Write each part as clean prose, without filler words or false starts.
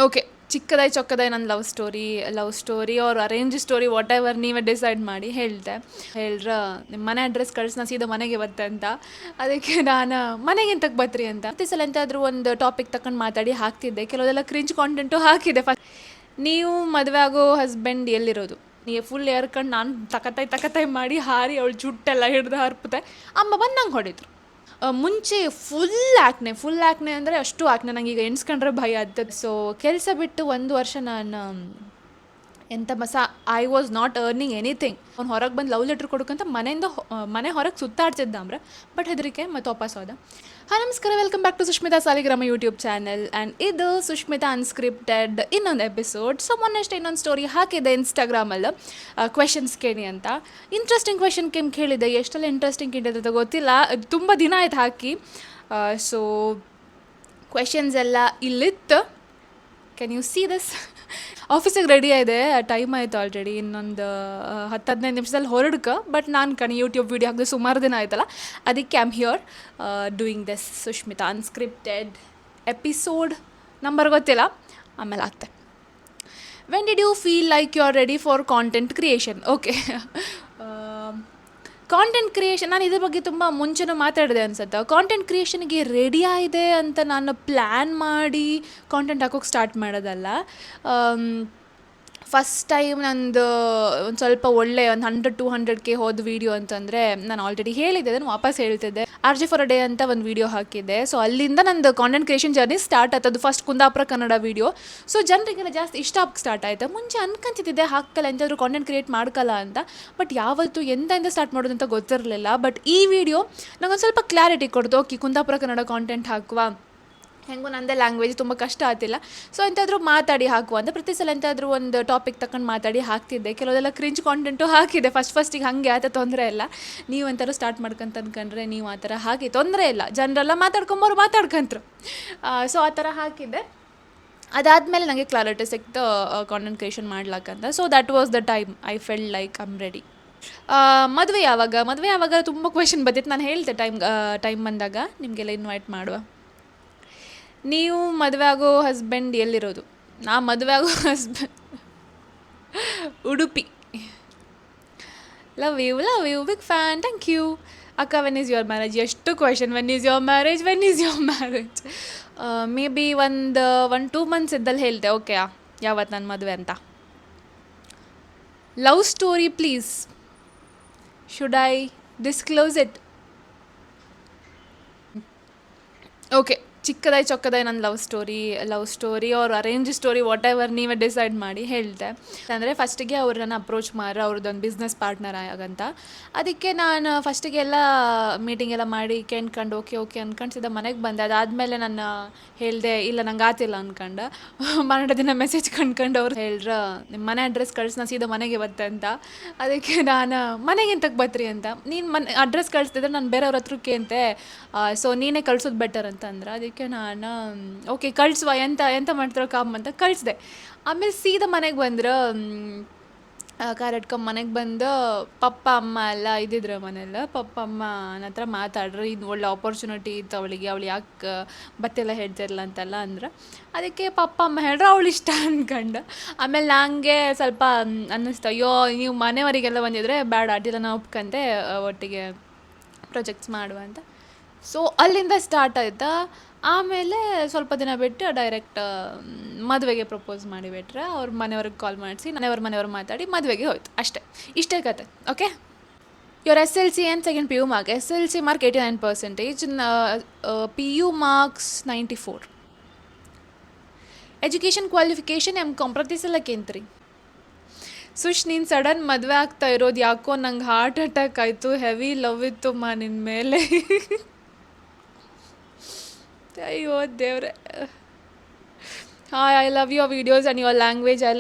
Okay, ಚಿಕ್ಕದಾಗಿ ಚೊಕ್ಕದಾಗಿ ನನ್ನ love story ಅವ್ರ ಅರೇಂಜ್ ಸ್ಟೋರಿ ವಾಟ್ ಎವರ್ ನೀವೇ ಡಿಸೈಡ್ ಮಾಡಿ ನಿಮ್ಮ ಮನೆ ಅಡ್ರೆಸ್ ಕಳಿಸ್ ನಾ ಸೀದಾ ಮನೆಗೆ ಬತ್ತೆ ಅಂತ. ಅದಕ್ಕೆ ನಾನು ಮನೆಗೆ ಎಂತಕ್ಕೆ ಬತ್ರಿ ಅಂತ ಪ್ರತಿ ಸಲ ಎಂತಾದರೂ ಒಂದು ಟಾಪಿಕ್ ತಗೊಂಡು ಮಾತಾಡಿ ಹಾಕ್ತಿದ್ದೆ. ಕೆಲವೆಲ್ಲ ಕ್ರಿಂಜ್ ಕಾಂಟೆಂಟು ಹಾಕಿದೆ. ನೀವು ಮದುವೆ ಆಗೋ ಹಸ್ಬೆಂಡ್ ಎಲ್ಲಿರೋದು? ನೀವು ಫುಲ್ ಏರ್ಕೊಂಡು ನಾನು ತಕತಾಯಿ ಮಾಡಿ ಹಾರಿ ಅವಳು ಜುಟ್ಟೆಲ್ಲ ಹಿಡ್ದು ಹರ್ಪುತ್ತೆ. ಅಮ್ಮ ಬಂದು ನಂಗೆ ಹೊಡಿದ್ರು. ಮುಂಚೆ ಫುಲ್ ಆ್ಯಕ್ನೆ ಅಂದರೆ ಅಷ್ಟು ಆ್ಯಕ್ನೆ, ನಂಗೆ ಈಗ ಎಣ್ಸ್ಕೊಂಡ್ರೆ ಭಯ ಆಗ್ತದೆ. ಸೊ ಕೆಲಸ ಬಿಟ್ಟು 1 ವರ್ಷ ನಾನು ಎಂಥ I was not earning anything. ಅವ್ನು ಹೊರಗೆ ಬಂದು ಲವ್ ಲೆಟ್ರ್ ಕೊಡೋಕ್ಕಂತ ಮನೆ ಹೊರಗೆ ಸುತ್ತಾಡ್ತಿದ್ದ ಅಂಬ್ರೆ. ಬಟ್ ಹೆದರಿಕೆ ಮತ್ತು ವಾಪಸ್ ಹೋದ. ಹಾಂ, ನಮಸ್ಕಾರ, welcome back to Sushmita Saligrama YouTube channel. And ಇದು ಸುಷ್ಮಿತಾ ಅನ್ಸ್ಕ್ರಿಪ್ಟೆಡ್ ಇನ್ನೊಂದು ಎಪಿಸೋಡ್. ಸೊ ಮೊನ್ನೆಷ್ಟೇ ಇನ್ನೊಂದು ಸ್ಟೋರಿ ಹಾಕಿದೆ ಇನ್ಸ್ಟಾಗ್ರಾಮಲ್ಲಿ, ಕ್ವೆಶನ್ಸ್ ಕೇಳಿ ಅಂತ. ಇಂಟ್ರೆಸ್ಟಿಂಗ್ ಕ್ವೆಶನ್ ಕೇಳಿದೆ. ಎಷ್ಟೆಲ್ಲ ಇಂಟ್ರೆಸ್ಟಿಂಗ್ ಕೇಳಿದೆ ಅಂತ ಗೊತ್ತಿಲ್ಲ, ತುಂಬ ದಿನ ಆಯ್ತು ಹಾಕಿ. ಸೊ ಕ್ವೆಶನ್ಸ್ ಎಲ್ಲ ಇಲ್ಲಿತ್ತು. Can you see this? ಆಫೀಸಿಗೆ ರೆಡಿ ಆಗಿದೆ, ಟೈಮ್ ಆಯಿತು ಆಲ್ರೆಡಿ. ಇನ್ನೊಂದು 10-15 ನಿಮಿಷದಲ್ಲಿ ಹೊರಡ್ಕ. ಬಟ್ ನಾನು ಯೂಟ್ಯೂಬ್ ವೀಡಿಯೋ ಹಾಕಿದ್ರೆ ಸುಮಾರು ದಿನ ಆಯ್ತಲ್ಲ, ಅದಕ್ಕೆ I am here doing this Sushmita unscripted episode. Number ಗೊತ್ತಿಲ್ಲ, ಆಮೇಲೆ ಆಗ್ತೆ. When did you feel like you are ready for content creation? Okay, content creation ನಾನು ಇದ್ರ ಬಗ್ಗೆ ತುಂಬ ಮುಂಚೆನೂ ಮಾತಾಡಿದೆ ಅನ್ಸುತ್ತೆ. ಕಾಂಟೆಂಟ್ ಕ್ರಿಯೇಷನ್ಗೆ ರೆಡಿ ಆಗಿದೆ ಅಂತ ನಾನು ಪ್ಲ್ಯಾನ್ ಮಾಡಿ ಕಾಂಟೆಂಟ್ ಹಾಕೋಕ್ಕೆ ಸ್ಟಾರ್ಟ್ ಮಾಡೋದಲ್ಲ. ಫಸ್ಟ್ ಟೈಮ್ ನಂದು ಒಂದು ಸ್ವಲ್ಪ ಒಳ್ಳೆ ಒಂದು 100-200K ಹೋದ ವೀಡಿಯೋ ಅಂತಂದರೆ, ನಾನು ಆಲ್ರೆಡಿ ಹೇಳಿದ್ದೆ, ಅದನ್ನು ವಾಪಸ್ ಹೇಳ್ತಿದ್ದೆ. RJ for a Day ಅಂತ ಒಂದು ವೀಡಿಯೋ ಹಾಕಿದ್ದೆ. ಸೊ ಅಲ್ಲಿಂದ ನಂದು ಕಾಂಟೆಂಟ್ ಕ್ರಿಯೇಷನ್ ಜರ್ನಿ ಸ್ಟಾರ್ಟ್ ಆಯ್ತು. ಅದು first Kundapura Kannada video. So ಜನರಿಗೆಲ್ಲ ಜಾಸ್ತಿ ಇಷ್ಟ ಆಗಕ್ಕೆ ಸ್ಟಾರ್ಟ್ ಆಯಿತು. ಮುಂಚೆ ಅನ್ಕೊಂತಿದ್ದೆ ಹಾಕಲ್ಲ ಎಂತಾದರೂ ಕಾಂಟೆಂಟ್ ಕ್ರಿಯೇಟ್ ಮಾಡ್ಕಲ್ಲ ಅಂತ. ಬಟ್ ಯಾವತ್ತು ಎಂತ ಸ್ಟಾರ್ಟ್ ಮಾಡೋದು ಅಂತ ಗೊತ್ತಿರಲಿಲ್ಲ. ಬಟ್ ಈ ವಿಡಿಯೋ ನಂಗೊಂದು ಸ್ವಲ್ಪ ಕ್ಲಾರಿಟಿ ಕೊಡ್ತು. ಓಕೆ, ಕುಂದಾಪುರ ಕನ್ನಡ ಕಾಂಟೆಂಟ್ ಹಾಕುವ, ಹೆಂಗೂ ನಂದೇ ಲ್ಯಾಂಗ್ವೇಜ್ ತುಂಬ ಕಷ್ಟ ಆಗ್ತಿಲ್ಲ. ಸೊ ಎಂತಾದರೂ ಮಾತಾಡಿ ಹಾಕುವ ಅಂತ ಪ್ರತಿ ಸಲ ಎಂತಾದರೂ ಒಂದು ಟಾಪಿಕ್ ತಗೊಂಡು ಮಾತಾಡಿ ಹಾಕ್ತಿದ್ದೆ. ಕೆಲವೆಲ್ಲ ಕ್ರಿಂಜ್ ಕಾಂಟೆಂಟು ಹಾಕಿದೆ. ಫಸ್ಟಿಗೆ ಹಾಗೆ ಆತ ತೊಂದರೆ ಇಲ್ಲ. ನೀವು ಎಂತಾರು ಸ್ಟಾರ್ಟ್ ಮಾಡ್ಕೊಂತ ಅನ್ಕೊಂಡ್ರೆ ನೀವು ಆ ಥರ ಹಾಕಿ ತೊಂದರೆ ಇಲ್ಲ. ಜನರೆಲ್ಲ ಮಾತಾಡ್ಕೊಂತರು. ಸೊ ಆ ಥರ ಹಾಕಿದ್ದೆ. ಅದಾದಮೇಲೆ ನನಗೆ ಕ್ಲಾರಿಟಿ ಸಿಕ್ತು ಕಾಂಟೆಂಟ್ ಕ್ರಿಯೇಷನ್ ಮಾಡ್ಲಾಕಂತ. So that was the time I felt like I am ready. ಮದುವೆ ಯಾವಾಗ ತುಂಬ ಕ್ವೆಶನ್ ಬಂದಿತ್ತು. ನಾನು ಹೇಳ್ತೆ ಟೈಮ್ ಬಂದಾಗ ನಿಮಗೆಲ್ಲ ಇನ್ವೈಟ್ ಮಾಡುವ. ನೀವು ಮದುವೆ ಆಗೋ ಹಸ್ಬೆಂಡ್ ಎಲ್ಲಿರೋದು? ನಾ ಮದುವೆ ಆಗೋ husband Udupi. Love you big fan, thank you. ಅಕ್ಕ, ವೆನ್ ಈಸ್ ಯುವರ್ ಮ್ಯಾರೇಜ್? ಎಷ್ಟು question. When is your marriage? Maybe ಒಂದು 2 ಮಂತ್ಸ್ ಇದ್ದಲ್ಲಿ ಹೇಳ್ತೆ. ಓಕೆ, ಯಾವತ್ತು ನನ್ನ ಮದುವೆ ಅಂತ. Love story please, should I disclose it? Okay, ಚಿಕ್ಕದಾಗಿ ಚೊಕ್ಕದಾಗಿ ನನ್ನ ಲವ್ ಸ್ಟೋರಿ ಅವ್ರ ಅರೇಂಜ್ ಸ್ಟೋರಿ ವಾಟ್ ಎವರ್ ನೀವೇ ಡಿಸೈಡ್ ಮಾಡಿ ಹೇಳ್ತೆ. ಅಂದರೆ ಫಸ್ಟಿಗೆ ಅವ್ರನ್ನ ಅಪ್ರೋಚ್ ಮಾಡ್ರೆ ಅವ್ರದ್ದೊಂದು ಬಿಸ್ನೆಸ್ ಪಾರ್ಟ್ನರ್ ಆಗಂತ. ಅದಕ್ಕೆ ನಾನು ಫಸ್ಟಿಗೆ ಎಲ್ಲ ಮೀಟಿಂಗ್ ಎಲ್ಲ ಮಾಡಿ ಕೇಳ್ಕೊಂಡು ಓಕೆ ಅನ್ಕೊಂಡಿದ್ದೆ. ಮನೆಗೆ ಬಂದೆ. ಅದಾದಮೇಲೆ ನಾನು ಹೇಳಿದೆ ಇಲ್ಲ ನಂಗೆ ಆತಿಲ್ಲ ಅನ್ಕೊಂಡು. ಮರಣ ದಿನ ಮೆಸೇಜ್ ಕಂಡ್ಕೊಂಡು ಅವ್ರು ನಿಮ್ಮ ಮನೆ ಅಡ್ರೆಸ್ ಕಳಿಸ್ ನಾ ಸೀದಾ ಮನೆಗೆ ಬತ್ತೆ ಅಂತ. ಅದಕ್ಕೆ ನಾನು ಮನೆಗೆ ಎಂತಕ್ಕೆ ಬತ್ರಿ ಅಂತ. ನೀನು ಅಡ್ರೆಸ್ ಕಳಿಸ್ತಿದ್ರೆ ನಾನು ಬೇರೆಯವ್ರ ಹತ್ರಕ್ಕೆ ಅಂತೆ. ಸೊ ನೀನೇ ಕಳ್ಸೋದು ಬೆಟರ್ ಅಂತಂದ್ರೆ. ಅದಕ್ಕೆ ನಾನು ಓಕೆ ಕಳಿಸುವ, ಎಂತ ಮಾಡ್ತಿರೋ ಕಾಮ್ ಅಂತ ಕಳಿಸ್ದೆ. ಆಮೇಲೆ ಸೀದಾ ಮನೆಗೆ ಬಂದ್ರೆ ಕಾರ್ ಇಟ್ಕೊಂಡು ಮನೆಗೆ ಬಂದು ಪಪ್ಪ ಅಮ್ಮ ಎಲ್ಲ ಇದ್ದಿದ್ರು ಮನೆಯಲ್ಲ. ಪಪ್ಪ ಅಮ್ಮ ನನ್ನ ಹತ್ರ ಮಾತಾಡ್ರಿ, ಇದು ಒಳ್ಳೆ ಆಪರ್ಚುನಿಟಿ ಇತ್ತು ಅವಳಿಗೆ, ಅವಳು ಯಾಕೆ ಬತ್ತೆಲ್ಲ ಹೇಳ್ತಿರಲ್ಲ ಅಂತೆಲ್ಲ ಅಂದ್ರೆ. ಅದಕ್ಕೆ ಪಪ್ಪ ಅಮ್ಮ ಹೇಳ್ರೆ ಅವಳು ಇಷ್ಟ ಅಂದ್ಕೊಂಡು. ಆಮೇಲೆ ನನಗೆ ಸ್ವಲ್ಪ ಅನ್ನಿಸ್ತು, ಅಯ್ಯೋ ನೀವು ಮನೆಯವರಿಗೆಲ್ಲ ಬಂದಿದ್ರೆ ಬೇಡ, ಅಡ್ಡಿಲ್ಲ ನಾವು ಒಪ್ಕಂತೆ ಒಟ್ಟಿಗೆ ಪ್ರಾಜೆಕ್ಟ್ಸ್ ಮಾಡುವ ಅಂತ. ಸೊ ಅಲ್ಲಿಂದ ಸ್ಟಾರ್ಟ್ ಆಯಿತಾ. ಆಮೇಲೆ ಸ್ವಲ್ಪ ದಿನ ಬಿಟ್ಟು ಡೈರೆಕ್ಟ್ ಮದುವೆಗೆ ಪ್ರಪೋಸ್ ಮಾಡಿಬಿಟ್ರೆ. ಅವ್ರ ಮನೆಯವ್ರಿಗೆ ಕಾಲ್ ಮಾಡಿಸಿ ಮನೆಯವ್ರು ಮಾತಾಡಿ ಮದುವೆಗೆ ಹೋಯ್ತು. ಇಷ್ಟೇ ಕತೆ. Okay, your SLC and second PU mark. SLC mark 89%, PU marks 94. Education qualification MCOM. ಪ್ರತಿ ಸಲ ಕೇಂತ್ರಿ ನೀನು ಸಡನ್ ಮದುವೆ ಆಗ್ತಾ ಇರೋದು ಯಾಕೋ ನಂಗೆ ಹಾರ್ಟ್ ಅಟ್ಯಾಕ್ ಆಯಿತು. ಹೆವಿ ಲವ್ ಇತ್ತು ನಿನ್ನ ಮೇಲೆ. ಅಯ್ಯೋ ದೇವ್ರೆ. Hi, I love your videos and your language. I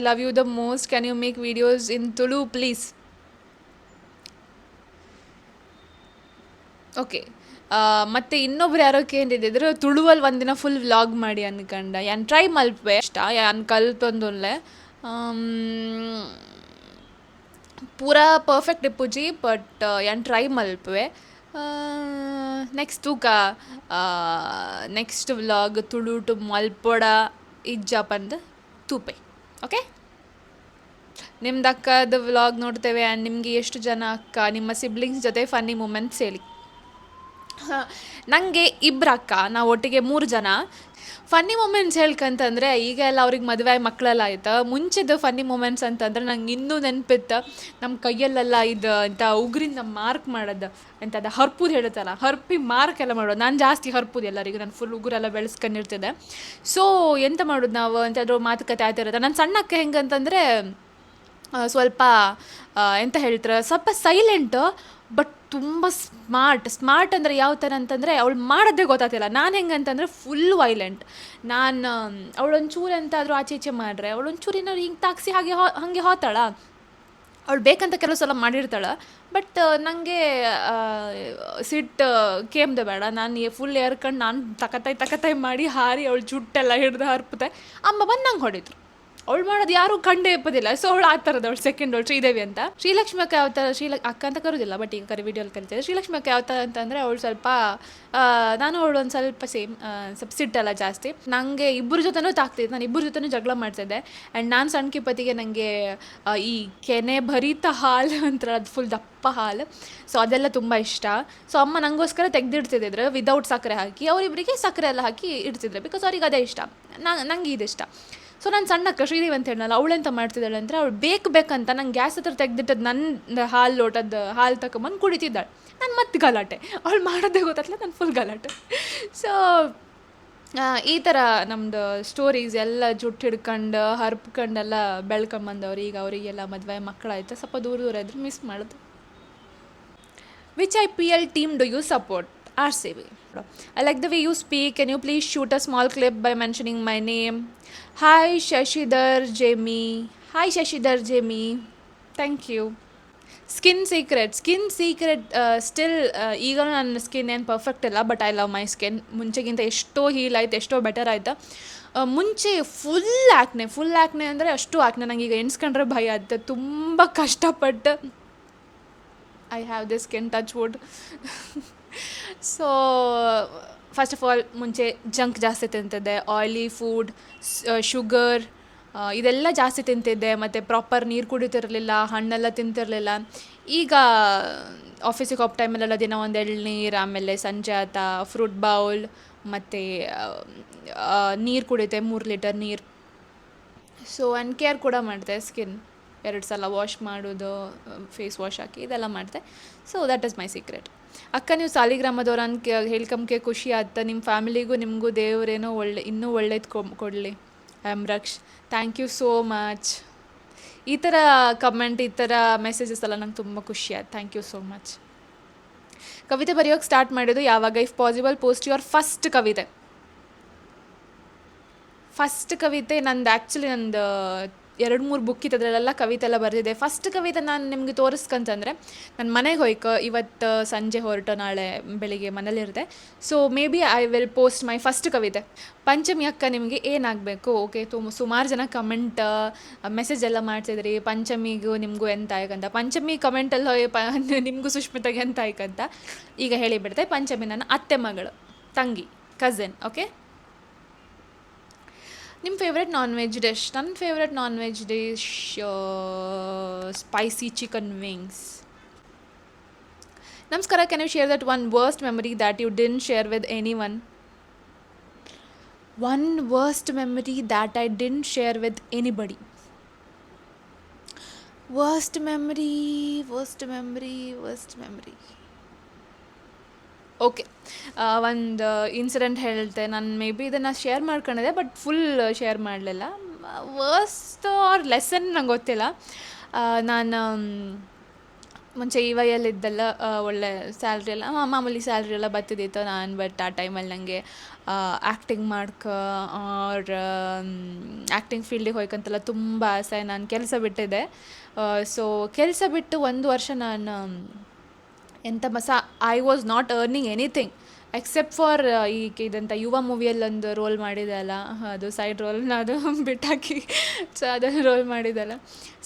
love you the most. Can you make videos in Tulu, please? Okay, ಮತ್ತು ಇನ್ನೊಬ್ರು ಯಾರೋ ಕೇಳಿದ್ರು ತುಳುವಲ್ಲಿ ಒಂದಿನ ಫುಲ್ ವ್ಲಾಗ್ ಮಾಡಿ ಅನ್ಕಂಡ. ಯಾನ್ ಟ್ರೈ ಮಲ್ಪೆ ಇಷ್ಟ, ಯಾನ್ ಕಲ್ತೊಂದುಲ್ಲೆ ಪೂರಾ ಪರ್ಫೆಕ್ಟ್ ಇಪ್ಪುಜಿ. ಬಟ್ ಯಾನ್ ಟ್ರೈ ಮಲ್ಪೆ. ನೆಕ್ಸ್ಟ್ ತೂಕ ನೆಕ್ಸ್ಟ್ ವ್ಲಾಗ್ ತುಳುಟು ಮಲ್ಪೊಡ ಇಜ್ಜಪಂದು ತೂಪೆ. ಓಕೆ, ನಿಮ್ದು ಅಕ್ಕದ ವ್ಲಾಗ್ ನೋಡ್ತೇವೆ. ಆ್ಯಂಡ್ ನಿಮಗೆ ಎಷ್ಟು ಜನ ಅಕ್ಕ, ನಿಮ್ಮ ಸಿಬ್ಲಿಂಗ್ಸ್ ಜೊತೆ ಫನ್ನಿ ಮೂಮೆಂಟ್ಸ್ ಹೇಳಿ. ನನಗೆ ಇಬ್ಬರು ಅಕ್ಕ, ನಾವು ಒಟ್ಟಿಗೆ 3 ಜನ. ಫನ್ನಿ ಮೂಮೆಂಟ್ಸ್ ಹೇಳ್ಕಂತಂದರೆ ಈಗ ಎಲ್ಲ ಅವ್ರಿಗೆ ಮದುವೆ ಮಕ್ಕಳೆಲ್ಲ ಆಯ್ತು. ಮುಂಚೆದು ಫನ್ನಿ ಮೂಮೆಂಟ್ಸ್ ಅಂತಂದ್ರೆ ನಂಗೆ ಇನ್ನೂ ನೆನಪಿತ್ತು. ನಮ್ಮ ಕೈಯಲ್ಲೆಲ್ಲ ಇದು ಅಂತ ಉಗುರಿಂದ ಮಾರ್ಕ್ ಮಾಡೋದು ಎಂಥದ್ದು ಹರ್ಪುದು ಹೇಳುತ್ತಲ್ಲ, ಹರ್ಪಿ ಮಾರ್ಕ್ ಎಲ್ಲ ಮಾಡೋದು. ನಾನು ಜಾಸ್ತಿ ಹರ್ಪುದು ಎಲ್ಲರಿಗೂ, ನಾನು ಫುಲ್ ಉಗುರೆಲ್ಲ ಬೆಳೆಸ್ಕೊಂಡಿರ್ತಿದ್ದೆ. ಸೊ ಎಂತ ಮಾಡೋದು ನಾವು ಎಂತಾದರೂ ಮಾತುಕತೆ ಆಯ್ತಿರುತ್ತೆ. ನಾನು ಸಣ್ಣಕ್ಕೆ ಹೆಂಗಂತಂದರೆ ಸ್ವಲ್ಪ ಎಂತ ಹೇಳ್ತಾರೆ, ಸ್ವಲ್ಪ ಸೈಲೆಂಟು ಬಟ್ ತುಂಬ ಸ್ಮಾರ್ಟ್ ಅಂದರೆ ಯಾವ ಥರ ಅಂತಂದರೆ ಅವಳು ಮಾಡೋದೇ ಗೊತ್ತಾಗ್ತಿಲ್ಲ. ನಾನು ಹೆಂಗಂತಂದರೆ ಫುಲ್ ವೈಲೆಂಟ್. ನಾನು ಅವಳೊಂಚೂರು ಎಂತಾದರೂ ಆಚೆ ಈಚೆ ಮಾಡ್ರೆ ಅವಳೊಂಚೂರಿನ ಹಿಂಗೆ ತಾಕ್ಸಿ ಹಾಗೆ ಹೋತಾಳ. ಅವಳು ಬೇಕಂತ ಕೆಲವು ಸಲ ಮಾಡಿರ್ತಾಳೆ. ಬಟ್ ನನಗೆ ಸಿಟ್ಟು ಕೇಮ್ದೆ ಬೇಡ, ನಾನು ಫುಲ್ ಏರ್ಕೊಂಡು ನಾನು ತಕತಾಯಿ ಮಾಡಿ ಹಾರಿ ಅವಳು ಜುಟ್ಟೆಲ್ಲ ಹಿಡ್ದು ಹರ್ಪುತ್ತೆ. ಅಮ್ಮ ಬಂದು ನಂಗೆ ಹೊಡಿದ್ರು. ಅವಳು ಮಾಡೋದು ಯಾರೂ ಕಂಡೇ ಇಪ್ಪದಿಲ್ಲ. ಸೊ ಅವಳು ಆ ಥರದ್ದು, ಅವಳು ಸೆಕೆಂಡ್ ಅವಳು ಶ್ರೀದೇವಿ ಅಂತ. ಶ್ರೀಲಕ್ಷ್ಮಿ ಅಕ್ಕ ಯಾವ ಥರ, ಅಕ್ಕ ಅಂತ ಕರೋದಿಲ್ಲ ಬಟ್ ಈಗ ವಿಡಿಯೋಲಿ ಕರಿತೇವೆ. ಶ್ರೀಲಕ್ಷ್ಮಿ ಅಕ್ಕ ಯಾವ ಥರ ಅಂತಂದರೆ ಅವಳು ಸ್ವಲ್ಪ ನಾನು ಅವಳು ಒಂದು ಸ್ವಲ್ಪ ಸ್ವಲ್ಪ ಸಿಟ್ಟೆಲ್ಲ ಜಾಸ್ತಿ. ನನಗೆ ಇಬ್ಬರ ಜೊತೆನೂ ತಾಗ್ತಿದ್ದೆ, ನಾನು ಇಬ್ಬರ ಜೊತೆನೂ ಜಗಳ ಮಾಡ್ತಿದ್ದೆ. ಆ್ಯಂಡ್ ನಾನು ಸಣ್ಣ ಕಿಪ್ಪತ್ತಿಗೆ ನನಗೆ ಈ ಕೆನೆ ಭರಿತ ಹಾಲು ಅಂತಾರೆ, ಅದು ಫುಲ್ ದಪ್ಪ ಹಾಲು. ಸೊ ಅದೆಲ್ಲ ತುಂಬ ಇಷ್ಟ. ಸೊ ಅಮ್ಮ ನನಗೋಸ್ಕರ ತೆಗೆದಿಡ್ತಿದ್ರು ವಿದೌಟ್ ಸಕ್ಕರೆ ಹಾಕಿ. ಅವರಿಬ್ಬರಿಗೆ ಸಕ್ಕರೆ ಎಲ್ಲ ಹಾಕಿ ಇಡ್ತಿದ್ರು, ಬಿಕಾಸ್ ಅವ್ರಿಗೆ ಅದೇ ಇಷ್ಟ, ನಂಗೆ ಇದಿಷ್ಟ. ಸೊ ನಾನು ಸಣ್ಣಕ್ಕ ಶ್ರೀದೇವಿ ಅಂತ ಹೇಳಲ್ಲ, ಅವಳೆಂತ ಮಾಡ್ತಿದ್ದಾಳೆ ಅಂದರೆ ಅವಳು ಬೇಕಂತ ನಂಗೆ ಗ್ಯಾಸ್ ಹತ್ರ ತೆಗೆದಿಟ್ಟದ್ದು ನನ್ನ ಹಾಲು ಲೋಟದ ಹಾಲು ತಗೊಂಬಂದು ಕುಡಿತಿದ್ದಾಳೆ. ನಾನು ಮತ್ತೆ ಗಲಾಟೆ, ಅವಳು ಮಾಡೋದೇ ಗೊತ್ತಾಗ್ತಲ್ಲ, ನಾನು ಫುಲ್ ಗಲಾಟೆ. ಸೊ ಈ ಥರ ನಮ್ಮದು ಸ್ಟೋರೀಸ್ ಎಲ್ಲ ಜುಟ್ಟು ಹಿಡ್ಕೊಂಡು ಹರ್ಪ್ಕೊಂಡೆಲ್ಲ ಬೆಳ್ಕೊಂಡು ಬಂದವ್ರು. ಈಗ ಅವರಿಗೆಲ್ಲ ಮದುವೆ ಮಕ್ಕಳಾಯ್ತು, ಸ್ವಲ್ಪ ದೂರ ಇದ್ರೆ ಮಿಸ್ ಮಾಡೋದು. Which IPL team do you support? RCB. I like the way you speak. Can you please shoot a small clip by mentioning my name? Hi Shashidhar Jamie. Thank you. Skin secret still ಈಗ ನನ್ನ skin ಏನು perfect ಇಲ್ಲ, but I love my skin. ಮುಂಚೆಗಿಂತ ಎಷ್ಟೋ heal ಆಯ್ತು, ಎಷ್ಟೋ better ಆಯ್ತು. ಮುಂಚೆ ಫುಲ್ ಆ್ಯಕ್ನೆ ಅಂದರೆ ಅಷ್ಟು ಆ್ಯಕ್ನೆ, ನನಗೆ ಈಗ ಎಣ್ಸ್ಕೊಂಡ್ರೆ ಭಯ ಆಗುತ್ತೆ. ತುಂಬ ಕಷ್ಟಪಟ್ಟು I have this skin, touch wood. So first of all ಮುಂಚೆ ಜಂಕ್ ಜಾಸ್ತಿ ತಿಂತಿದ್ದೆ, ಆಯ್ಲಿ ಫುಡ್, ಶುಗರ್ ಇದೆಲ್ಲ ಜಾಸ್ತಿ ತಿಂತಿದ್ದೆ. ಮತ್ತು ಪ್ರಾಪರ್ ನೀರು ಕುಡಿತಿರಲಿಲ್ಲ, ಹಣ್ಣೆಲ್ಲ ತಿಂತಿರಲಿಲ್ಲ. ಈಗ ಆಫೀಸಿಗೆ ಹೋಗೋ ಟೈಮಲ್ಲೆಲ್ಲ ದಿನ ಒಂದು ಎಳ್ನೀರು, ಆಮೇಲೆ ಸಂಜೆ ಆತ ಫ್ರೂಟ್ ಬೌಲ್, ಮತ್ತು ನೀರು ಕುಡಿತೆ 3 ಲೀಟರ್ ನೀರು. ಸೊ ಆ್ಯಂಡ್ ಕೇರ್ ಕೂಡ ಮಾಡಿದೆ. ಸ್ಕಿನ್ 2 ಸಲ ವಾಶ್ ಮಾಡೋದು, ಫೇಸ್ ವಾಶ್ ಹಾಕಿ ಇದೆಲ್ಲ ಮಾಡಿದೆ. So that is my secret. ಅಕ್ಕ, ನೀವು ಸಾಲಿಗ್ರಾಮದವ್ರು ಅಂತ ಹೇಳ್ಕೊಂಬಕ್ಕೆ ಖುಷಿ ಆಯ್ತು. ನಿಮ್ಮ ಫ್ಯಾಮಿಲಿಗೂ ನಿಮಗೂ ದೇವರೇನೋ ಇನ್ನೂ ಒಳ್ಳೇದು ಕೊಡಲಿ. I am Raksh. Thank you so much. ಈ ಥರ ಕಮೆಂಟ್, ಈ ಥರ ಮೆಸೇಜಸ್ ಎಲ್ಲ ನಂಗೆ ತುಂಬ ಖುಷಿ ಆಯ್ತು. Thank you so much. ಕವಿತೆ ಬರೆಯೋಕ್ಕೆ ಸ್ಟಾರ್ಟ್ ಮಾಡೋದು ಯಾವಾಗ? If possible post your first ಕವಿತೆ. ನಂದು ಆ್ಯಕ್ಚುಲಿ ನಂದು 2-3 ಬುಕ್ ಇತ್ತು, ಅದರಲ್ಲೆಲ್ಲ ಕವಿತೆ ಎಲ್ಲ ಬರೆದಿದೆ. ಫಸ್ಟ್ ಕವಿತೆ ನಾನು ನಿಮಗೆ ತೋರಿಸ್ಕಂತಂದರೆ, ನನ್ನ ಮನೆಗೆ ಹೋಯ್ಕ ಇವತ್ತು ಸಂಜೆ ಹೊರಟು ನಾಳೆ ಬೆಳಿಗ್ಗೆ ಮನೇಲಿರುತ್ತೆ. So maybe I will post my first ಕವಿತೆ. ಪಂಚಮಿ ಅಕ್ಕ ನಿಮಗೆ ಏನಾಗಬೇಕು? ಓಕೆ, ಸುಮಾರು ಜನ ಕಮೆಂಟ್ ಮೆಸೇಜ್ ಎಲ್ಲ ಮಾಡ್ತಿದ್ರಿ, ಪಂಚಮಿಗೂ ನಿಮಗೂ ಎಂತ ಆಯ್ಕಂತ. ಪಂಚಮಿ ಕಮೆಂಟಲ್ಲಿ ನಿಮಗೂ ಸುಷ್ಮಿತಾಗೆ ಎಂತ ಆಯ್ಕಂತ ಈಗ ಹೇಳಿಬಿಡ್ತೆ. ಪಂಚಮಿ ನನ್ನ ಅತ್ತೆ ಮಗಳು, ತಂಗಿ, ಕಝನ್. ಓಕೆ, ನಿಮ್ಮ ಫೇವ್ರೆಟ್ ನಾನ್ ವೆಜ್ ಡಿಶ್? ನನ್ನ favourite non veg dish spicy chicken wings. ನಮಸ್ಕಾರ. Can you share that one worst memory that you didn't share with anyone? One worst memory that I didn't share with anybody. Worst memory. Okay, ಒಂದು incident ಹೇಳ್ತೆ. ನಾನು maybe ಇದನ್ನು share ಮಾಡ್ಕೊಂಡಿದ್ದೆ, but full share ಮಾಡಲಿಲ್ಲ. Worst or lesson ನಂಗೆ ಗೊತ್ತಿಲ್ಲ. ನಾನು ಮುಂಚೆ ವೈಯಲ್ಲಿದ್ದೆಲ್ಲ ಒಳ್ಳೆ ಸ್ಯಾಲ್ರಿ ಎಲ್ಲ ಮಾಮೂಲಿ ಸ್ಯಾಲ್ರಿ ಎಲ್ಲ ಬರ್ತಿದ್ದಿತ್ತು. ಬಟ್ ಆ ಟೈಮಲ್ಲಿ ನನಗೆ ಆ್ಯಕ್ಟಿಂಗ್ ಆರ್ ಆ್ಯಕ್ಟಿಂಗ್ ಫೀಲ್ಡಿಗೆ ಹೋಯ್ಕಂತೆಲ್ಲ ತುಂಬ ಆಸೆ. ನಾನು ಕೆಲಸ ಬಿಟ್ಟಿದ್ದೆ. ಸೊ ಕೆಲಸ ಬಿಟ್ಟು 1 ವರ್ಷ ನಾನು I was not earning anything except for ಇದಂತ ಯುವ ಮೂವಿಯಲ್ಲಿ ಒಂದು ರೋಲ್ ಮಾಡಿದೆ ಅಲ್ಲ, ಅದು ಸೈಡ್ ರೋಲ್ನ ಅದು ಬಿಟ್ಟಾಕಿ. ಸೊ ಅದನ್ನು ರೋಲ್ ಮಾಡಿದೆಲ್ಲ.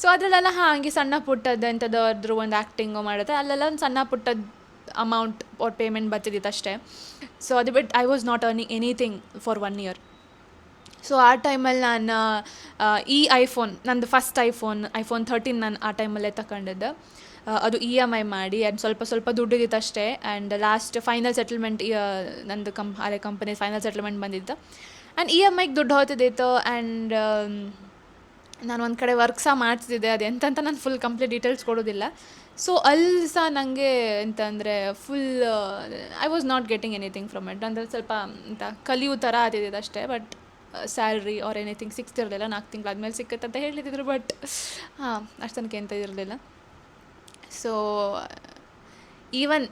ಸೊ ಅದರಲ್ಲೆಲ್ಲ ಹಾಗೆ ಸಣ್ಣ ಪುಟ್ಟದ್ದು ಎಂಥದ್ದು ಅದ್ರ ಒಂದು ಆ್ಯಕ್ಟಿಂಗು ಮಾಡುತ್ತೆ. ಅಲ್ಲೆಲ್ಲ ಒಂದು ಸಣ್ಣ ಪುಟ್ಟದ್ದು ಅಮೌಂಟ್ ಆರ್ ಪೇಮೆಂಟ್ ಬರ್ತಿದ್ದಿತ್ತು ಅಷ್ಟೇ. ಸೊ ಅದು ಬಿಟ್ಟು I was not earning anything for 1 year. So ಆ ಟೈಮಲ್ಲಿ ನಾನು ಈ ನಂದು ಫಸ್ಟ್ ಐಫೋನ್ 13 ನಾನು ಆ ಟೈಮಲ್ಲೇ ತಗೊಂಡಿದ್ದೆ. ಅದು EMI ಮಾಡಿ ಆ್ಯಂಡ್ ಸ್ವಲ್ಪ ಸ್ವಲ್ಪ ದುಡ್ಡಿದ್ದಿತ್ತು ಅಷ್ಟೇ. ಆ್ಯಂಡ್ ಲಾಸ್ಟ್ ಫೈನಲ್ ಸೆಟಲ್ಮೆಂಟ್ ನಂದು ಹಳೆ ಕಂಪನಿ ಫೈನಲ್ ಸೆಟಲ್ಮೆಂಟ್ ಬಂದಿತ್ತು. ಆ್ಯಂಡ್ EMIಗೆ ದುಡ್ಡು ಹೋಗ್ತಿದ್ದಿತ್ತು. ಆ್ಯಂಡ್ ನಾನು ಒಂದು ಕಡೆ ವರ್ಕ್ ಸಹ ಮಾಡ್ತಿದ್ದೆ. ಅದು ಎಂತಂತ ನಾನು ಫುಲ್ ಕಂಪ್ಲೀಟ್ ಡೀಟೇಲ್ಸ್ ಕೊಡೋದಿಲ್ಲ. ಸೊ ಅಲ್ಲಿ ಸಹ ನನಗೆ ಎಂತಂದರೆ full I was not getting anything from it. ಅಂದರೆ ಸ್ವಲ್ಪ ಅಂತ ಕಲಿಯೋ ಥರ ಆಗ್ತಿದ್ದಿದ್ದು ಅಷ್ಟೇ. ಬಟ್ ಸ್ಯಾಲ್ರಿ ಆರ್ ಎನಿಥಿಂಗ್ ಸಿಗ್ತಿರಲಿಲ್ಲ. 4 ತಿಂಗಳಾದ್ಮೇಲೆ ಸಿಕ್ಕತ್ತೆ ಅಂತ ಹೇಳಿದ್ರು. ಬಟ್ ಹಾಂ, ಅಷ್ಟು ತನಕ ಎಂತ ಇರಲಿಲ್ಲ. ಸೊ ಈವನ್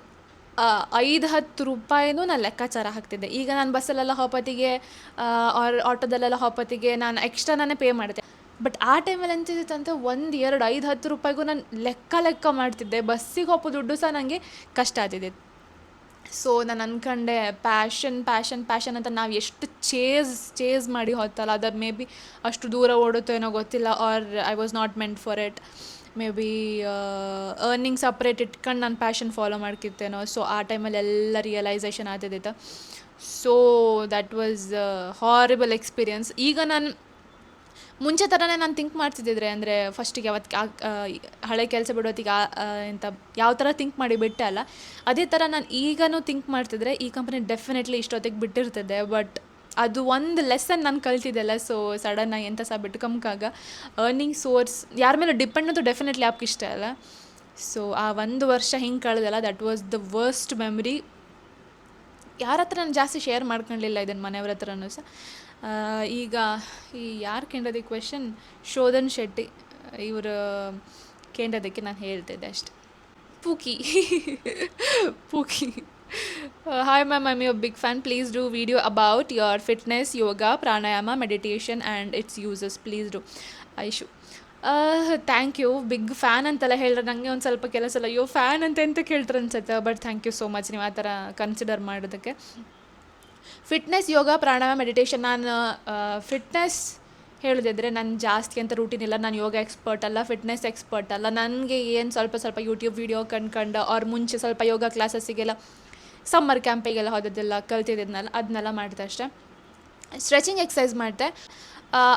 5-10 ರೂಪಾಯಿನೂ ನಾನು ಲೆಕ್ಕಾಚಾರ ಹಾಕ್ತಿದ್ದೆ. ಈಗ ನಾನು ಬಸ್ಸಲ್ಲೆಲ್ಲ ಹೋಗೋತ್ತಿಗೆ ಆರ್ ಆಟೋದಲ್ಲೆಲ್ಲ ಹೋಗೋತ್ತಿಗೆ ನಾನು ಎಕ್ಸ್ಟ್ರಾ ನಾನೇ ಪೇ ಮಾಡಿದೆ. ಬಟ್ ಆ ಟೈಮಲ್ಲಿ ಎಂತಿದ್ದಿತ್ತಂತ 1, 2, 5, 10 ರೂಪಾಯಿಗೂ ನಾನು ಲೆಕ್ಕ ಮಾಡ್ತಿದ್ದೆ. ಬಸ್ಸಿಗೆ ಹೋಗೋ ದುಡ್ಡು ಸಹ ನನಗೆ ಕಷ್ಟ ಆಗ್ತಿದ್ದಿತ್ತು. ಸೊ ನಾನು ಅಂದ್ಕೊಂಡೆ ಪ್ಯಾಷನ್ ಅಂತ ನಾವು ಎಷ್ಟು ಚೇಸ್ ಮಾಡಿ ಹೋಗ್ತಲ್ಲ, ಅದು ಮೇ ಬಿ ಅಷ್ಟು ದೂರ ಓಡುತ್ತೋ ಏನೋ ಗೊತ್ತಿಲ್ಲ. Or I was not meant for it. Maybe earning separate ಇಟ್ಕೊಂಡು ನಾನು ಪ್ಯಾಷನ್ ಫಾಲೋ ಮಾಡ್ಕಿರ್ತೇನೋ. ಸೊ ಆ ಟೈಮಲ್ಲಿ ಎಲ್ಲ ರಿಯಲೈಸೇಷನ್ ಆಗ್ತಿದ್ದಿತ್ತು. So that was horrible experience. ಈಗ ನಾನು ಮುಂಚೆ ಥರನೇ ನಾನು ಥಿಂಕ್ ಮಾಡ್ತಿದ್ದಿದ್ರೆ, ಅಂದರೆ ಫಸ್ಟಿಗೆ ಹಳೆ ಕೆಲಸ ಬಿಡೋತ್ತಿಗೆ ಎಂತ ಯಾವ ಥರ ಥಿಂಕ್ ಮಾಡಿ ಬಿಟ್ಟೆ ಅಲ್ಲ, ಅದೇ ಥರ ನಾನು ಈಗನೂ ಥಿಂಕ್ ಮಾಡ್ತಿದ್ರೆ ಈ ಕಂಪನಿ ಡೆಫಿನೆಟ್ಲಿ ಇಷ್ಟೊತ್ತಿಗೆ ಬಿಟ್ಟಿರ್ತದೆ. ಬಟ್ ಅದು ಒಂದು ಲೆಸನ್ ನಾನು ಕಲ್ತಿದ್ದೆಲ್ಲ. ಸೊ ಸಡನ್ನಾಗಿ ಎಂತ ಸಹ ಬಿಟ್ಕೊಂಬಾಗ ಅರ್ನಿಂಗ್ ಸೋರ್ಸ್ ಯಾರ ಮೇಲೆ ಡಿಪೆಂಡ್ ಅಂತೂ ಡೆಫಿನೆಟ್ಲಿ ಯಾಕೆ ಇಷ್ಟ ಅಲ್ಲ. ಸೊ ಆ 1 ವರ್ಷ ಹಿಂಗೆ ಕಳೆದಲ್ಲ, that was the worst memory. ಯಾರ ಹತ್ರ ನಾನು ಜಾಸ್ತಿ ಶೇರ್ ಮಾಡ್ಕೊಳ್ಳಲಿಲ್ಲ ಇದನ್ನು ಮನೆಯವ್ರ ಹತ್ರನೂ ಸಹ. ಈಗ ಈ ಯಾರು ಕೇಳೋದು ಈ ಕ್ವೆಶನ್, ಶೋಧನ್ ಶೆಟ್ಟಿ ಇವರು ಕೇಳೋದಕ್ಕೆ ನಾನು ಹೇಳ್ತಿದ್ದೆ ಅಷ್ಟೆ. ಪೂಕಿ Hi ma'am, I'm your big fan. Please do video about your fitness, yoga, pranayama, meditation and its uses. Please do. Aishu, thank you. Big fan ಅಂತೆಲ್ಲ ಹೇಳಿದ್ರೆ ನನಗೆ ಒಂದು ಸ್ವಲ್ಪ ಕೆಲಸ ಅಯ್ಯೋ ಫ್ಯಾನ್ ಅಂತ ಎಂತ ಕೇಳ್ತಾರೆ ಅನ್ಸುತ್ತೆ. But thank you so much ನೀವು ಆ ಥರ ಕನ್ಸಿಡರ್ ಮಾಡೋದಕ್ಕೆ. Fitness, yoga, pranayama, meditation. ನಾನು ಫಿಟ್ನೆಸ್ ಹೇಳಿದ್ರೆ ನಾನು ಜಾಸ್ತಿ ಅಂತ ರೂಟೀನ್ ಇಲ್ಲ. ನಾನು ಯೋಗ ಎಕ್ಸ್ಪರ್ಟ್ ಅಲ್ಲ, ಫಿಟ್ನೆಸ್ ಎಕ್ಸ್ಪರ್ಟ್ ಅಲ್ಲ. ನನಗೆ ಏನು ಸ್ವಲ್ಪ ಯೂಟ್ಯೂಬ್ ವೀಡಿಯೋ ಕಂಡು ಅವ್ರ ಮುಂಚೆ ಸ್ವಲ್ಪ ಯೋಗ ಕ್ಲಾಸಸ್ಸಿಗೆಲ್ಲ ಸಮ್ಮರ್ ಕ್ಯಾಂಪಿಗೆಲ್ಲ ಹೋದದ್ದೆಲ್ಲ ಕಲ್ತಿದ್ದೆನಲ್ಲ, ಅದನ್ನೆಲ್ಲ ಮಾಡಿದೆ ಅಷ್ಟೇ. ಸ್ಟ್ರೆಚಿಂಗ್ ಎಕ್ಸಸೈಸ್ ಮಾಡಿದೆ.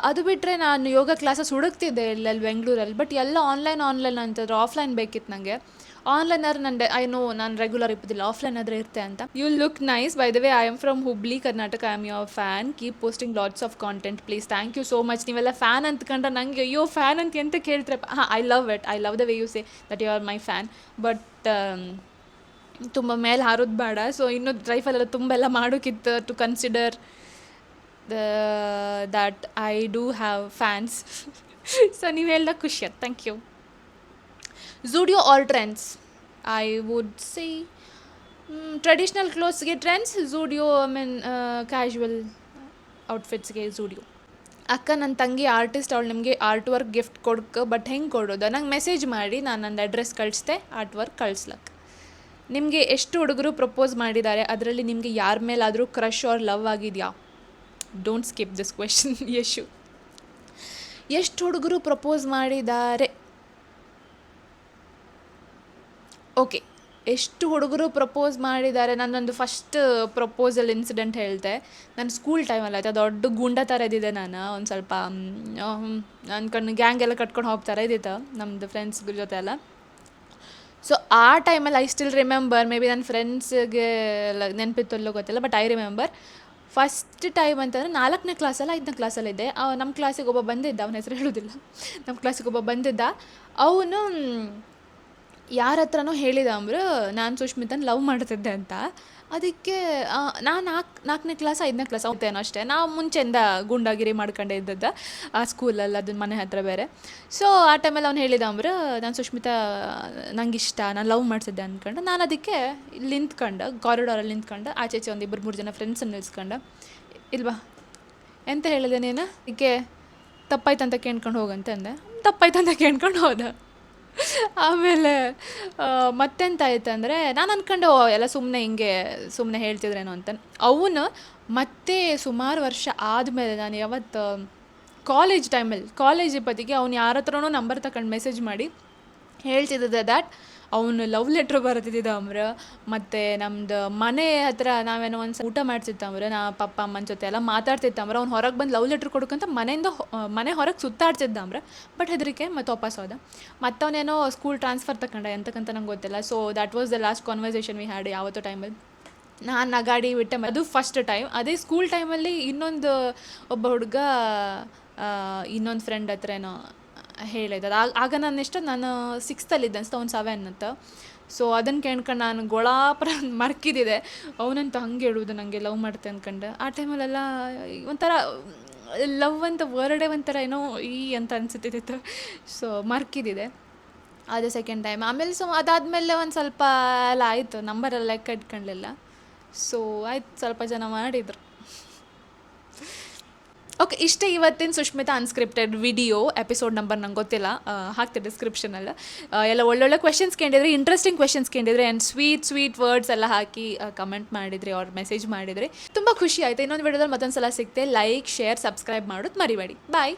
ಅದು ಬಿಟ್ಟರೆ ನಾನು ಯೋಗ ಕ್ಲಾಸಸ್ ಹುಡುಕ್ತಿದ್ದೆ ಎಲ್ಲೆಲ್ಲಿ ಬೆಂಗಳೂರಲ್ಲಿ. ಬಟ್ ಎಲ್ಲ ಆನ್ಲೈನ್ ಅಂತಂದ್ರೆ ಆಫ್ಲೈನ್ ಬೇಕಿತ್ತು ನನಗೆ. ಆನ್ಲೈನ್ ಆದ್ರೆ ನಾನು ರೆಗ್ಯುಲರ್ ಇಪ್ಪದಿಲ್ಲ, ಆಫ್ಲೈನ್ ಆದರೆ ಇರ್ತೆ ಅಂತ. You look nice by the way. I am from Hubli, Karnataka. I am your fan. Keep posting lots of content please. Thank you so much. ನೀವೆಲ್ಲ ಫ್ಯಾನ್ ಅಂದ್ಕೊಂಡ್ರೆ ನನಗೆ ಅಯ್ಯೋ ಫ್ಯಾನ್ ಅಂತ ಎಂತ ಕೇಳ್ತಾರೆ. ಹಾಂ, I love it. I love the way you say that you are my fan. But ತುಂಬ ಮೇಲೆ ಹಾರೋದು ಬೇಡ. ಸೊ ಇನ್ನೂ ಲೈಫಲ್ಲೆಲ್ಲ ತುಂಬ ಎಲ್ಲ ಮಾಡೋಕ್ಕಿತ್ತು to consider that I do have fans. So ನೀವು ಹೇಳ್ದಾಗ ಖುಷಿ ಆಯ್ತು. Thank you. Zudio or Trends? I would say traditional ಕ್ಲೋತ್ಸ್ಗೆ ಟ್ರೆಂಡ್ಸ್, ಝೂಡಿಯೋ ಕ್ಯಾಶುವಲ್ ಔಟ್ಫಿಟ್ಸ್ಗೆ ಝೂಡಿಯೋ. ಅಕ್ಕ, ನನ್ನ ತಂಗಿ ಆರ್ಟಿಸ್ಟ್, ಅವಳು ನಿಮಗೆ ಆರ್ಟ್ ವರ್ಕ್ ಗಿಫ್ಟ್ ಕೊಡ್ಕ. ಬಟ್ ಹೆಂಗೆ ಕೊಡೋದು? ನಂಗೆ ಮೆಸೇಜ್ ಮಾಡಿ, ನಾನು ನಂದು ಅಡ್ರೆಸ್ ಕಳಿಸ್ದೆ, ಆರ್ಟ್ ವರ್ಕ್ ಕಳಿಸ್ಲಕ್ಕೆ. ನಿಮಗೆ ಎಷ್ಟು ಹುಡುಗರು ಪ್ರಪೋಸ್ ಮಾಡಿದ್ದಾರೆ, ಅದರಲ್ಲಿ ನಿಮಗೆ ಯಾರ ಮೇಲಾದರೂ ಕ್ರಶ್ ಆರ್ ಲವ್ ಆಗಿದೆಯಾ? Don't skip this question. Yashu, ಎಷ್ಟು ಹುಡುಗರು ಪ್ರಪೋಸ್ ಮಾಡಿದ್ದಾರೆ? ಓಕೆ, ಎಷ್ಟು ಹುಡುಗರು ಪ್ರಪೋಸ್ ಮಾಡಿದ್ದಾರೆ? ನನ್ನೊಂದು ಫಸ್ಟ್ ಪ್ರಪೋಸಲ್ ಇನ್ಸಿಡೆಂಟ್ ಹೇಳ್ತೆ. ನಾನು ಸ್ಕೂಲ್ ಟೈಮಲ್ಲಿ ಆಯ್ತು. ದೊಡ್ಡ ಗುಂಡ ಥರ ಇದ್ದಿದ್ದೆ ನಾನು. ಒಂದು ಸ್ವಲ್ಪ ನನ್ನ ಗ್ಯಾಂಗ್ ಎಲ್ಲ ಕಟ್ಕೊಂಡು ಹೋಗ್ತಾರೆ ಇದ್ದಿತ್ತು ನಮ್ಮದು ಫ್ರೆಂಡ್ಸ್ಗಳ ಜೊತೆ ಎಲ್ಲ. ಸೊ ಆ ಟೈಮಲ್ಲಿ I still remember. May be ನನ್ನ ಫ್ರೆಂಡ್ಸ್ಗೆ ನೆನಪಿತ್ತಲ್ಲೋ ಗೊತ್ತಿಲ್ಲ, but I remember. First time ಅಂತಂದರೆ 4ನೇ ಕ್ಲಾಸಲ್ಲ 5ನೇ ಕ್ಲಾಸಲ್ಲಿದ್ದೆ. ನಮ್ಮ ಕ್ಲಾಸಿಗೆ ಒಬ್ಬ ಬಂದಿದ್ದ, ಅವನ ಹೆಸರು ಹೇಳೋದಿಲ್ಲ. ನಮ್ಮ ಕ್ಲಾಸಿಗೆ ಒಬ್ಬ ಬಂದಿದ್ದ. ಅವನು ಯಾರ ಹತ್ರನೋ ಹೇಳಿದ ಅಂದರು ನಾನು ಸುಷ್ಮಿತನ ಲವ್ ಮಾಡ್ತಿದ್ದೆ ಅಂತ. ಅದಕ್ಕೆ ನಾನು 4ನೇ ಕ್ಲಾಸ್ 5ನೇ ಕ್ಲಾಸ್ ಹೋಗ್ತೇನೋ ಅಷ್ಟೇ. ನಾವು ಮುಂಚೆಯಿಂದ ಗುಂಡಾಗಿರಿ ಮಾಡ್ಕೊಂಡೇ ಇದ್ದದ್ದು ಆ ಸ್ಕೂಲಲ್ಲಿ, ಅದನ್ನ ಮನೆ ಹತ್ರ ಬೇರೆ. ಸೊ ಆ ಟೈಮಲ್ಲಿ ಅವ್ನು ಹೇಳಿದ ಅಂದರು ನಾನು ಸುಷ್ಮಿತಾ ನಂಗೆ ಇಷ್ಟ, ನಾನು ಲವ್ ಮಾಡ್ತಿದ್ದೆ ಅಂದ್ಕೊಂಡು. ನಾನು ಅದಕ್ಕೆ ಇಲ್ಲಿ ನಿಂತ್ಕೊಂಡು, ಕಾರಿಡಾರಲ್ಲಿ ನಿಂತ್ಕೊಂಡು, ಆಚೆ ಒಂದು 2-3 ಜನ ಫ್ರೆಂಡ್ಸನ್ನು ನಿಲ್ಸ್ಕೊಂಡು, ಇಲ್ವಾ ಎಂತ ಹೇಳಿದೆ ನೀನು, ಇದಕ್ಕೆ ತಪ್ಪಾಯ್ತಂತ ಕೇಳ್ಕೊಂಡು ಹೋಗಂತೆ ಅಂದೆ. ತಪ್ಪಾಯ್ತಂತ ಕೇಳ್ಕೊಂಡು ಹೋದ. ಆಮೇಲೆ ಮತ್ತೆಂತ ಆಯ್ತಂದರೆ ನಾನು ಅಂದ್ಕೊಂಡು ಎಲ್ಲ ಸುಮ್ಮನೆ ಹೇಳ್ತಿದ್ರೇನೋ ಅಂತ. ಅವನು ಮತ್ತೆ ಸುಮಾರು ವರ್ಷ ಆದಮೇಲೆ, ನಾನು ಯಾವತ್ತು ಕಾಲೇಜ್ ಬದಿಗೆ ಅವ್ನು ಯಾರ ಹತ್ರನೋ ನಂಬರ್ ತಗೊಂಡು ಮೆಸೇಜ್ ಮಾಡಿ ಹೇಳ್ತಿದ್ದೆ ದ್ಯಾಟ್ ಅವನು ಲವ್ ಲೆಟ್ರ್ ಬರೆದಿದ್ದ ಅಂಬ್ರ. ಮತ್ತು ನಮ್ದು ಮನೆ ಹತ್ರ ನಾವೇನೋ ಒಂದು ಊಟ ಮಾಡ್ತಿತ್ತಂಬ್ರ, ನಾ ಪಪ್ಪ ಅಮ್ಮನ ಜೊತೆ ಎಲ್ಲ ಮಾತಾಡ್ತಿತ್ತಂಬ್ರ. ಅವ್ನು ಹೊರಗೆ ಬಂದು ಲವ್ ಲೆಟ್ರ್ ಕೊಡೋಕ್ಕಂತ ಮನೆಯಿಂದ ಮನೆ ಹೊರಗೆ ಸುತ್ತಾಡ್ತಿದ್ದಂಬ್ರ. ಬಟ್ ಹೆದರಿಕೆ ಮತ್ತು ವಾಪಸ್ ಹೋದ. ಮತ್ತು ಅವನೇನೋ ಸ್ಕೂಲ್ ಟ್ರಾನ್ಸ್ಫರ್ ತಗೊಂಡೆ ಎಂತಕ್ಕಂತ ನಂಗೆ ಗೊತ್ತಿಲ್ಲ. So that was the last conversation we had ಯಾವತ್ತೋ ಟೈಮಲ್ಲಿ. ನಾನು ನಗಾಡಿ ಬಿಟ್ಟೆ. ಅದು ಫಸ್ಟ್ ಟೈಮ್. ಅದೇ ಸ್ಕೂಲ್ ಟೈಮಲ್ಲಿ ಇನ್ನೊಂದು ಒಬ್ಬ ಹುಡುಗ ಇನ್ನೊಂದು ಫ್ರೆಂಡ್ ಹತ್ರ ಏನೋ ಹೇಳಿದ. ಆಗ ನಾನು 6th ಅನ್ಸ್ತು, ಅವ್ನು 7 ಅಂತ. ಸೊ ಅದನ್ನು ಕೇಳ್ಕೊಂಡು ನಾನು ಗೋಳಾಪುರ ಮರ್ಕಿದ್ದಿದೆ. ಅವನಂತ ಹಂಗೆ ಹೇಳುವುದು ನನಗೆ ಲವ್ ಮಾಡ್ತೆ ಅಂದ್ಕೊಂಡು. ಆ ಟೈಮಲ್ಲೆಲ್ಲ ಒಂಥರ ಲವ್ ಅಂತ ವರ್ಡೇ ಒಂಥರ ಏನೋ ಅಂತ ಅನಿಸುತ್ತಿತ್ತು. ಸೊ ಮರ್ಕಿದ್ದಿದೆ. ಅದು ಸೆಕೆಂಡ್ ಟೈಮ್. ಆಮೇಲೆ ಅದಾದಮೇಲೆ ಒಂದು ಸ್ವಲ್ಪ ಎಲ್ಲ ಆಯಿತು, ನಂಬರೆಲ್ಲ ಲೆಕ್ಕ ಇಟ್ಕೊಳ್ಳಿಲ್ಲ. ಸೊ ಆಯ್ತು, ಸ್ವಲ್ಪ ಜನ ಮಾಡಿದರು. ಓಕೆ, ಇಷ್ಟೇ ಇವತ್ತಿನ Sushmita unscripted video. Episode number ನಂಗೆ ಗೊತ್ತಿಲ್ಲ, ಹಾಕ್ತೆ ಡಿಸ್ಕ್ರಿಪ್ಷನಲ್ಲಿ. ಎಲ್ಲ ಒಳ್ಳೊಳ್ಳೆ ಕ್ವೆಶನ್ಸ್ ಕೇಳಿದ್ರಿ, ಇಂಟ್ರೆಸ್ಟಿಂಗ್ ಕ್ವೆಶನ್ಸ್ ಕೇಳಿದ್ರಿ, ಆ್ಯಂಡ್ ಸ್ವೀಟ್ ವರ್ಡ್ಸ್ ಎಲ್ಲ ಹಾಕಿ ಕಮೆಂಟ್ ಮಾಡಿದ್ರಿ ಅವ್ರು ಮೆಸೇಜ್ ಮಾಡಿದ್ರಿ. ತುಂಬ ಖುಷಿ ಆಯಿತು. ಇನ್ನೊಂದು ವಿಡಿಯೋದಲ್ಲಿ ಮತ್ತೊಂದು ಸಲ ಸಿಗ್ತೆ. ಲೈಕ್, ಶೇರ್, ಸಬ್ಸ್ಕ್ರೈಬ್ ಮಾಡೋದು ಮರಿಬೇಡಿ. ಬಾಯ್.